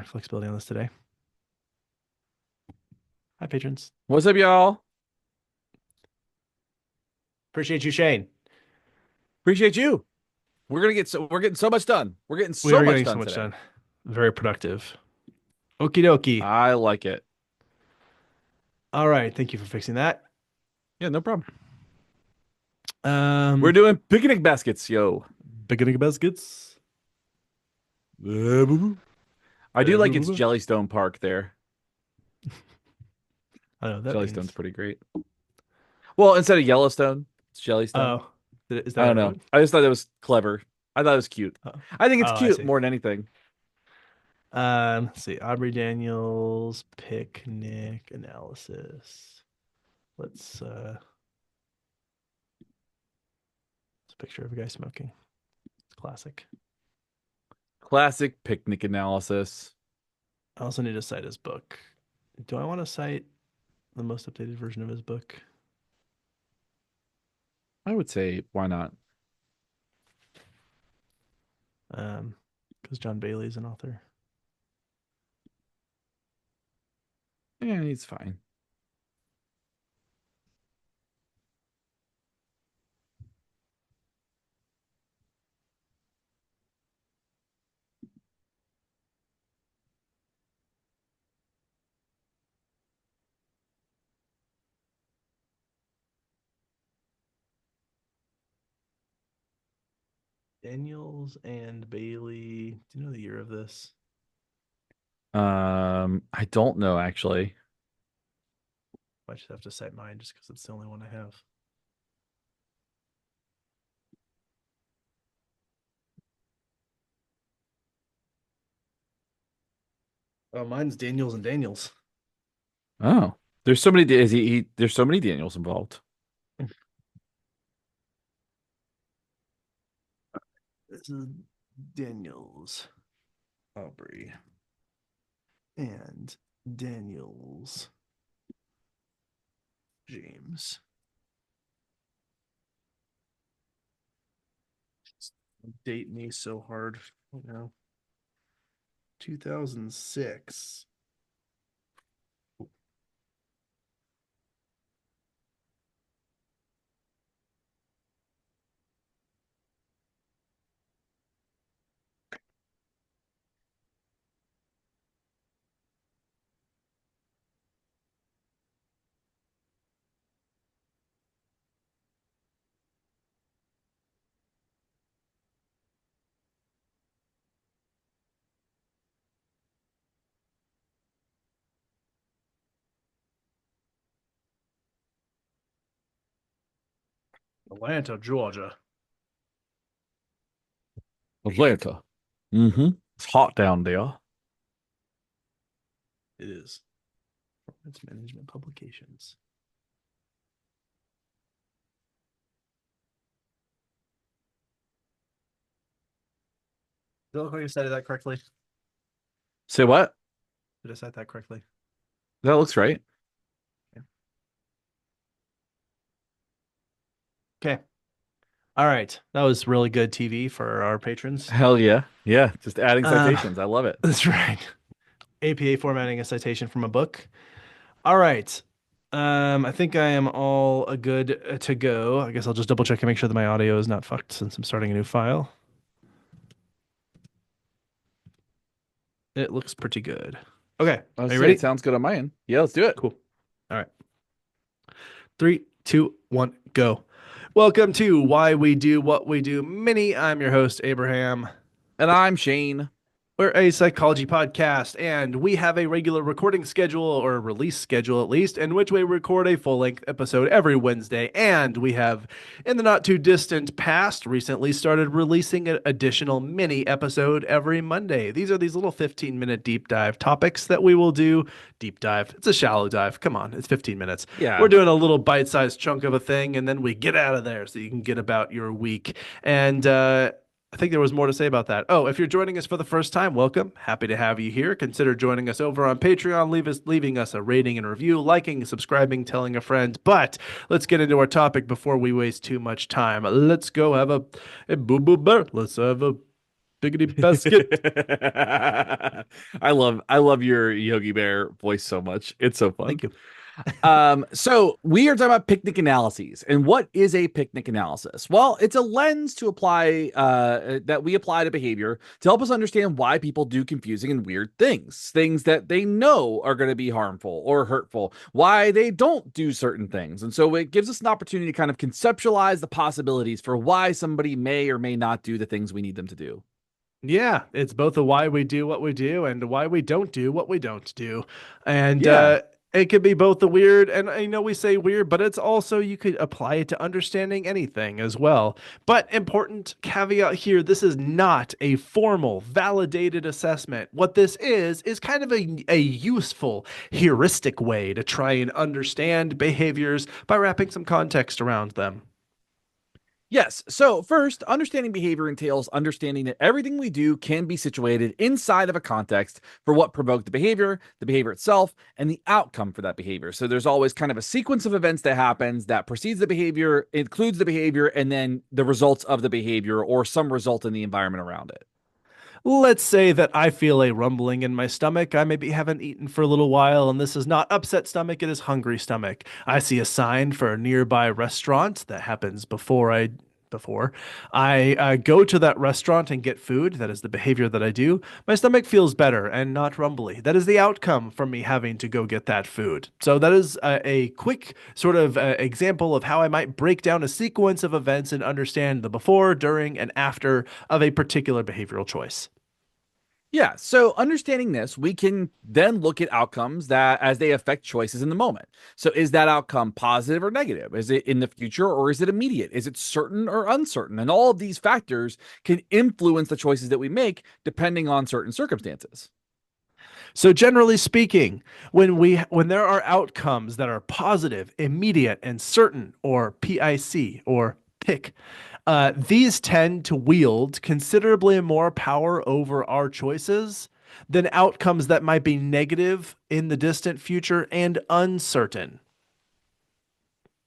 flexibility on this today. Hi, patrons. What's up, y'all? Appreciate you, Shane. Appreciate you. We're getting so much done. We're getting We so are much getting so done much today. done. Very productive. Okie dokie. I like it. All right. Thank you for fixing that. Yeah, no problem. We're Um, doing picnic baskets, yo. Beginning baskets. I do like its I Jellystone Park there. don't know what that Jellystone's means. pretty great. Well, instead of Yellowstone, it's Jellystone. Oh, is I that a don't know. road? I just thought it was clever. I thought it was cute. Oh, I think it's I cute see. more than anything. Let's see. Aubrey Daniels picnic analysis. Let's it's a picture of a guy smoking. It's classic. Classic picnic analysis. I also need to cite his book. Do I want to cite the most updated version of his book? I would say, why not? Um, because John Bailey's an author. Yeah, he's fine. Daniels and Bailey. Do you know the year of this? I don't know actually. I just have to cite mine just because it's the only one I have. Oh, mine's Daniels and Daniels. Oh, there's so many. There's so many Daniels involved. This is Daniels, Aubrey, and Daniels, James. Date me so hard. You know, 2006. Atlanta, Georgia. Atlanta. Mm-hmm. It's hot down there. It is. Performance Management Publications. Did it look like I cited that correctly? Say what? Did I cite that correctly? That looks right. Okay. All right. That was really good TV for our patrons. Hell yeah. Yeah. Just adding Uh, citations. I love it. that's right. APA formatting a citation from a book. All right. I think I am all good to go. I guess I'll just double check and make sure that my audio is not fucked since I'm starting a new file. It looks pretty good. Okay. I Are you say it ready? sounds good on my end. Yeah, let's do it. Cool. All right. Three, two, one, go. Welcome to Why We Do What We Do Mini. I'm your host, Abraham. And I'm Shane. We're a psychology podcast, and we have a regular recording schedule, or a release schedule at least, in which we record a full length episode every Wednesday. And we have, in the not too distant past, recently started releasing an additional mini episode every Monday. These are these little 15-minute deep dive topics that we will do. Deep dive. It's a shallow dive. Come on, it's 15 minutes. We're Yeah. doing a little bite sized chunk of a thing, and then we get out of there so you can get about your week. And, I think there was more to say about that. Oh, if you're joining us for the first time, welcome. Happy to have you here. Consider joining us over on Patreon, leaving us a rating and review, liking, subscribing, telling a friend. But let's get into our topic before we waste too much time. Let's go have let's have a Biggity biscuit. I love your Yogi Bear voice so much. It's so fun. Thank you. So we are talking about picnic analyses. And what is a picnic analysis? Well, it's a lens to apply that we apply to behavior to help us understand why people do confusing and weird things that they know are going to be harmful or hurtful, why they don't do certain things. And so it gives us an opportunity to kind of conceptualize the possibilities for why somebody may or may not do the things we need them to do. Yeah, it's both a why we do what we do and why we don't do what we don't do. And Yeah. it could be both the weird, and I know we say weird, but it's also you could apply it to understanding anything as well. But important caveat here, this is not a formal, validated assessment. What this is kind of a useful heuristic way to try and understand behaviors by wrapping some context around them. Yes. So, first, understanding behavior entails understanding that everything we do can be situated inside of a context for what provoked the behavior itself, and the outcome for that behavior. So, there's always kind of a sequence of events that happens that precedes the behavior, includes the behavior, and then the results of the behavior or some result in the environment around it. Let's say that I feel a rumbling in my stomach. I maybe haven't eaten for a little while, and this is not upset stomach, it is hungry stomach. I see a sign for a nearby restaurant that happens before I go to that restaurant and get food. That is the behavior that I do. My stomach feels better and not rumbly. That is the outcome from me having to go get that food. So that is a quick sort of example of how I might break down a sequence of events and understand the before, during, and after of a particular behavioral choice. Yeah, so understanding this, we can then look at outcomes that as they affect choices in the moment. So is that outcome positive or negative? Is it in the future or is it immediate? Is it certain or uncertain? And all of these factors can influence the choices that we make depending on certain circumstances. So generally speaking, when there are outcomes that are positive, immediate, and certain, or PIC or PIC, these tend to wield considerably more power over our choices than outcomes that might be negative in the distant future and uncertain.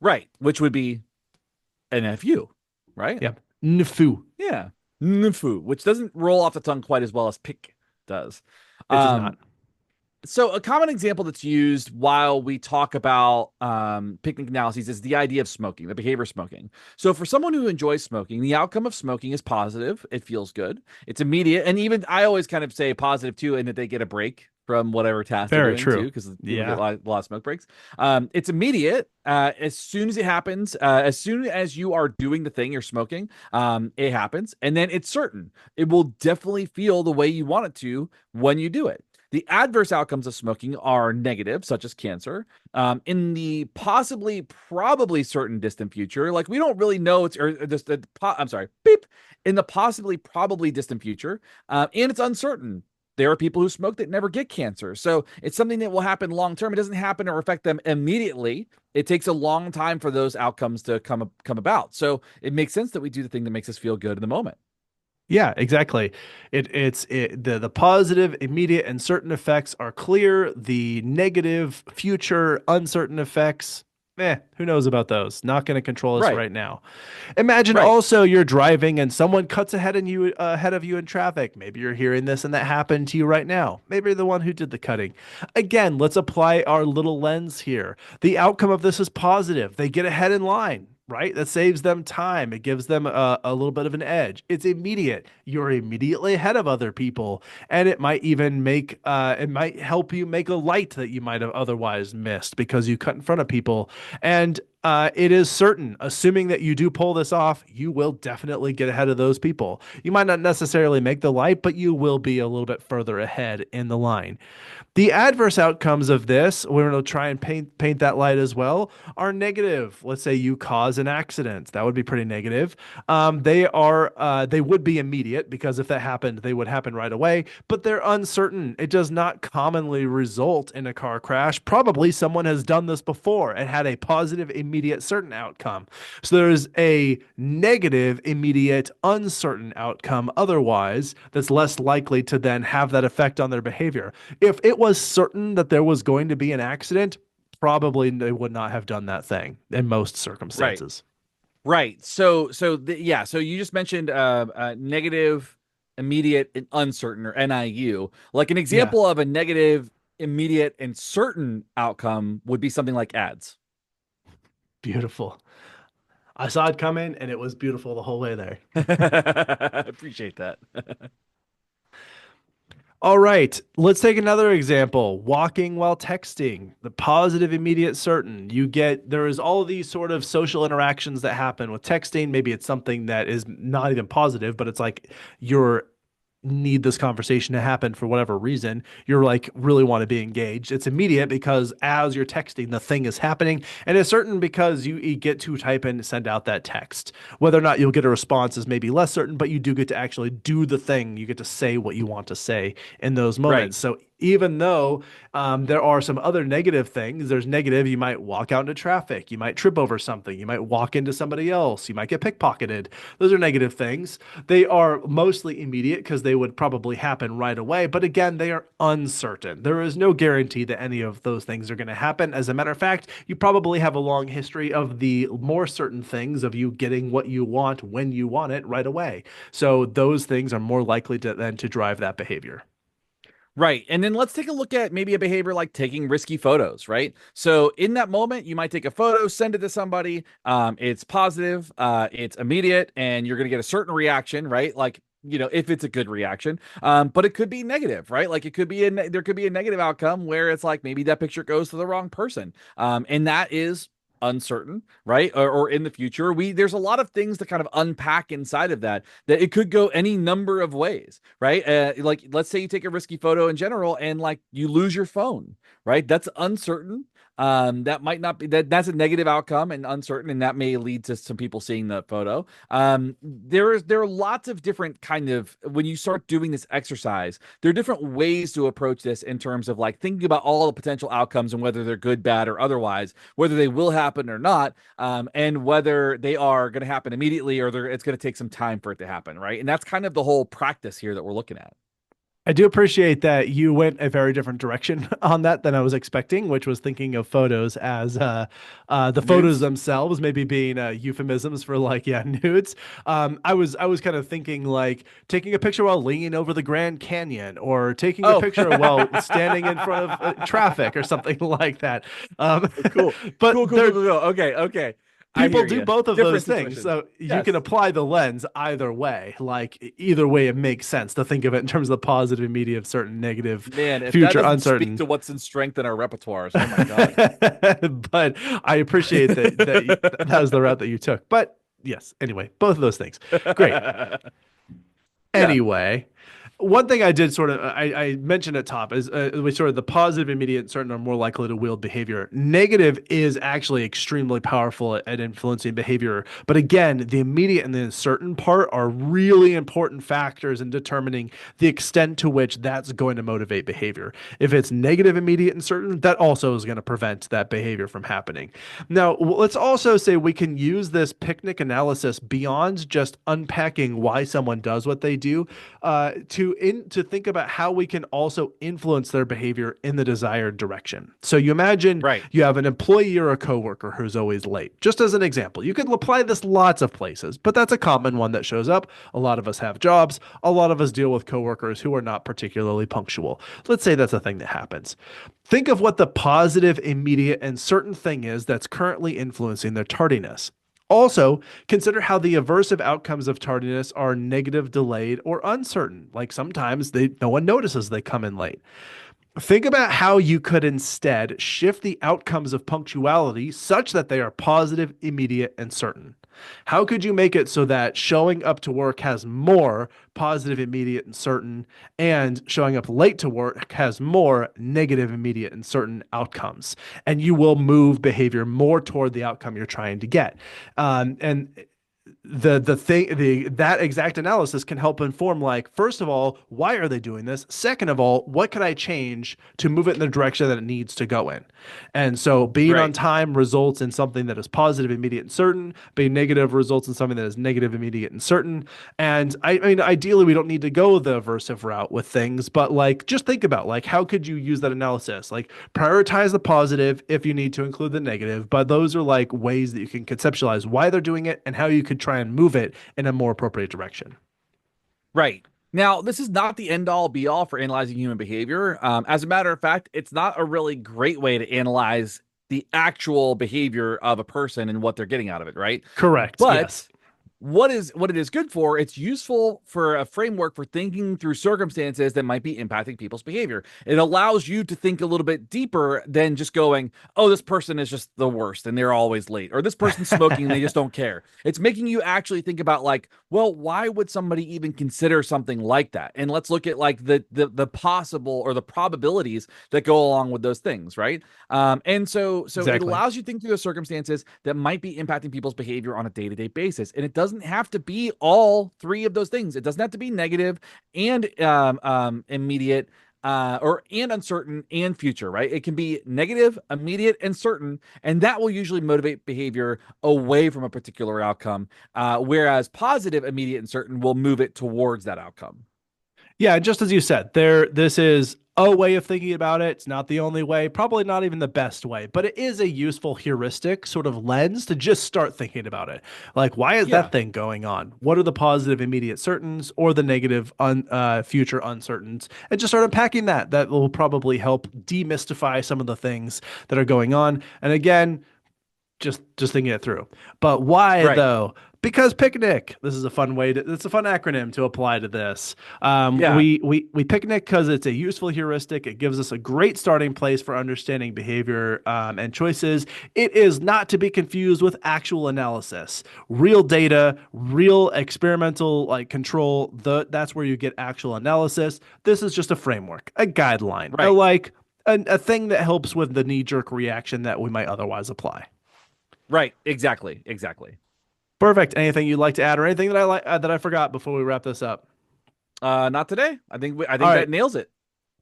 Right, which would be an FU, right? Yep. Nfu. Yeah. Nfu, which doesn't roll off the tongue quite as well as pick does. It does not. Um, So a common example that's used while we talk about picnic analyses is the idea of smoking, the behavior of smoking. So for someone who enjoys smoking, the outcome of smoking is positive. It feels good. It's immediate. And even I always kind of say positive too, in that they get a break from whatever task they're Very doing too, true. because people get Yeah. a lot of smoke breaks. It's immediate. As soon as it happens, as soon as you are doing the thing you're smoking, it happens. And then it's certain. It will definitely feel the way you want it to when you do it. The adverse outcomes of smoking are negative, such as cancer. In the possibly, probably certain distant future, like we don't really know it's, or just, I'm sorry, beep. In the possibly, probably distant future, and it's uncertain. There are people who smoke that never get cancer. So it's something that will happen long term. It doesn't happen or affect them immediately. It takes a long time for those outcomes to come about. So it makes sense that we do the thing that makes us feel good in the moment. Yeah, exactly. The positive, immediate, and certain effects are clear. The negative, future, uncertain effects, who knows about those? Not going to control us Right, right now. Imagine right. also you're driving and someone cuts ahead of you in traffic. Maybe you're hearing this and that happened to you right now. Maybe you're the one who did the cutting. Again, let's apply our little lens here. The outcome of this is positive. They get ahead in line. Right? That saves them time. It gives them a little bit of an edge. It's immediate. You're immediately ahead of other people. And it might even it might help you make a light that you might have otherwise missed because you cut in front of people. And it is certain, assuming that you do pull this off, you will definitely get ahead of those people. You might not necessarily make the light, but you will be a little bit further ahead in the line. The adverse outcomes of this, we're going to try and paint that light as well, are negative. Let's say you cause an accident. That would be pretty negative. They would be immediate because if that happened, they would happen right away, but they're uncertain. It does not commonly result in a car crash. Probably someone has done this before and had a positive, immediate, certain outcome. So there's a negative, immediate, uncertain outcome otherwise that's less likely to then have that effect on their behavior. If it was certain that there was going to be an accident, probably they would not have done that thing in most Right. circumstances. Right. So yeah. So you just mentioned negative. immediate, and uncertain, or NIU. Like an Yeah, example of a negative, immediate, and certain outcome would be something like ads. beautiful. I saw it coming and it was beautiful the whole way there. Appreciate that. All right, let's take another example. Walking while texting, the positive, immediate, certain. There is all of these sort of social interactions that happen with texting. Maybe it's something that is not even positive, but it's like you're need this conversation to happen for whatever reason. You're like really want to be engaged. It's immediate because as you're texting, the thing is happening. And it's certain because you get to type and send out that text. Whether or not you'll get a response is maybe less certain, but you do get to actually do the thing. You get to say what you want to say in those Right. moments. So even though there are some other negative things, there's negative, you might walk out into traffic, you might trip over something, you might walk into somebody else, you might get pickpocketed. Those are negative things. They are mostly immediate because they would probably happen right away. But again, they are uncertain. There is no guarantee that any of those things are going to happen. As a matter of fact, you probably have a long history of the more certain things of you getting what you want when you want it right away. So those things are more likely to then to drive that behavior. Right. And then let's take a look at maybe a behavior like taking risky photos, right? So in that moment, you might take a photo, send it to somebody. It's positive, it's immediate, and you're going to get a certain reaction, right? Like, if it's a good reaction, but it could be negative, right? Like it could be there could be a negative outcome where it's like maybe that picture goes to the wrong person, and that is uncertain, right? Or in the future, there's a lot of things to kind of unpack inside of that it could go any number of ways, right? Like let's say you take a risky photo in general and like you lose your phone, right? That's uncertain. That might not be that's a negative outcome and uncertain, and that may lead to some people seeing the photo. There are lots of different kind of when you start doing this exercise, there are different ways to approach this in terms of like thinking about all the potential outcomes and whether they're good, bad, or otherwise, whether they will happen or not, and whether they are going to happen immediately or it's going to take some time for it to happen, right? And that's kind of the whole practice here that we're looking at. I do appreciate that you went a very different direction on that than I was expecting, which was thinking of photos as the photos Nudes? themselves maybe being euphemisms for like yeah nudes. I was kind of thinking like taking a picture while leaning over the Grand Canyon or taking a Oh, picture while standing in front of traffic or something like that. Um, cool. but Cool, cool, cool, there cool, cool. Okay, okay. I people hear do you. both of those Different things, situation. so you can Yes. apply the lens either way. Like either way it makes sense to think of it in terms of the positive, immediate, certain, negative, Man, if that future, doesn't speak uncertain. to what's in strength in our repertoires, oh my God. But I appreciate that was the route that you took. But yes, anyway, both of those things. Great. Yeah. Anyway, one thing I did sort of I mentioned at top is we sort of the positive, immediate, and certain are more likely to wield behavior. Negative is actually extremely powerful at influencing behavior, but again, the immediate and the uncertain part are really important factors in determining the extent to which that's going to motivate behavior. If it's negative, immediate, and certain, that also is going to prevent that behavior from happening. Now, let's also say we can use this picnic analysis beyond just unpacking why someone does what they do to think about how we can also influence their behavior in the desired direction. So you imagine Right. you have an employee or a coworker who's always late. Just as an example, you could apply this lots of places, but that's a common one that shows up. A lot of us have jobs. A lot of us deal with coworkers who are not particularly punctual. Let's say that's a thing that happens. Think of what the positive, immediate, and certain thing is that's currently influencing their tardiness. Also, consider how the aversive outcomes of tardiness are negative, delayed, or uncertain. Like sometimes no one notices they come in late. Think about how you could instead shift the outcomes of punctuality such that they are positive, immediate, and certain. How could you make it so that showing up to work has more positive, immediate, and certain, and showing up late to work has more negative, immediate, and certain outcomes? And you will move behavior more toward the outcome you're trying to get. And that exact analysis can help inform like first of all why are they doing this, second of all what can I change to move it in the direction that it needs to go in. And so being on Right. time results in something that is positive, immediate, and certain. Being negative results in something that is negative, immediate, and certain. And I mean ideally we don't need to go the aversive route with things, but like just think about like how could you use that analysis, like prioritize the positive if you need to include the negative, but those are like ways that you can conceptualize why they're doing it and how you could try and move it in a more appropriate direction. Right. Now, this is not the end all be all for analyzing human behavior. As a matter of fact, it's not a really great way to analyze the actual behavior of a person and what they're getting out of it, right? Correct. But Yes. what it is good for, it's useful for a framework for thinking through circumstances that might be impacting people's behavior. It allows you to think a little bit deeper than just going, oh, this person is just the worst and they're always late, or this person's smoking and they just don't care. It's making you actually think about, like, well, why would somebody even consider something like that? And let's look at like the possible or the probabilities that go along with those things, right? And so it Exactly. allows you to think through the circumstances that might be impacting people's behavior on a day-to-day basis. And it doesn't have to be all three of those things. It doesn't have to be negative and immediate, or and uncertain and future, right? It can be negative, immediate, and certain, and that will usually motivate behavior away from a particular outcome. Whereas positive, immediate, and certain will move it towards that outcome. Yeah, just as you said, this is a way of thinking about it. It's not the only way, probably not even the best way, but it is a useful heuristic sort of lens to just start thinking about it. Like, why is that Yeah, thing going on? What are the positive immediate certains or the negative future uncertains? And just start unpacking that. That will probably help demystify some of the things that are going on. And again, just thinking it through. But why right. though? Because picnic. This is a fun way to. It's a fun acronym to apply to this. Yeah, We picnic because it's a useful heuristic. It gives us a great starting place for understanding behavior and choices. It is not to be confused with actual analysis, real data, real experimental like control. That's where you get actual analysis. This is just a framework, a guideline, right. a thing that helps with the knee jerk reaction that we might otherwise apply. Right. Exactly. Exactly. Perfect. Anything you'd like to add, or anything that I forgot before we wrap this up? Not today. I All think right. that nails it.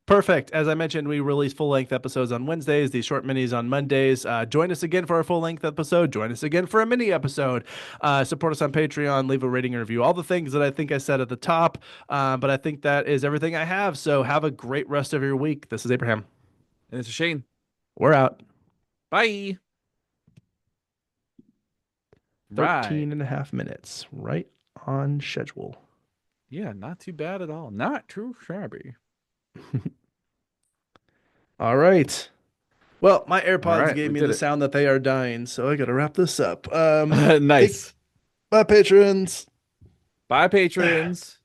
Perfect. As I mentioned, we release full length episodes on Wednesdays, these short minis on Mondays. Join us again for our full length episode. Join us again for a mini episode. Support us on Patreon, leave a rating and review, all the things that I think I said at the top. But I think that is everything I have. So have a great rest of your week. This is Abraham. And it's a shame. We're out. Bye. Right. 13 and a half minutes, right on schedule. Yeah, not too bad at all. Not too shabby. All right. Well, my All AirPods right, gave we me did the it. sound that they are dying, so I got to wrap this up. Thank Nice. my patrons. Bye, patrons.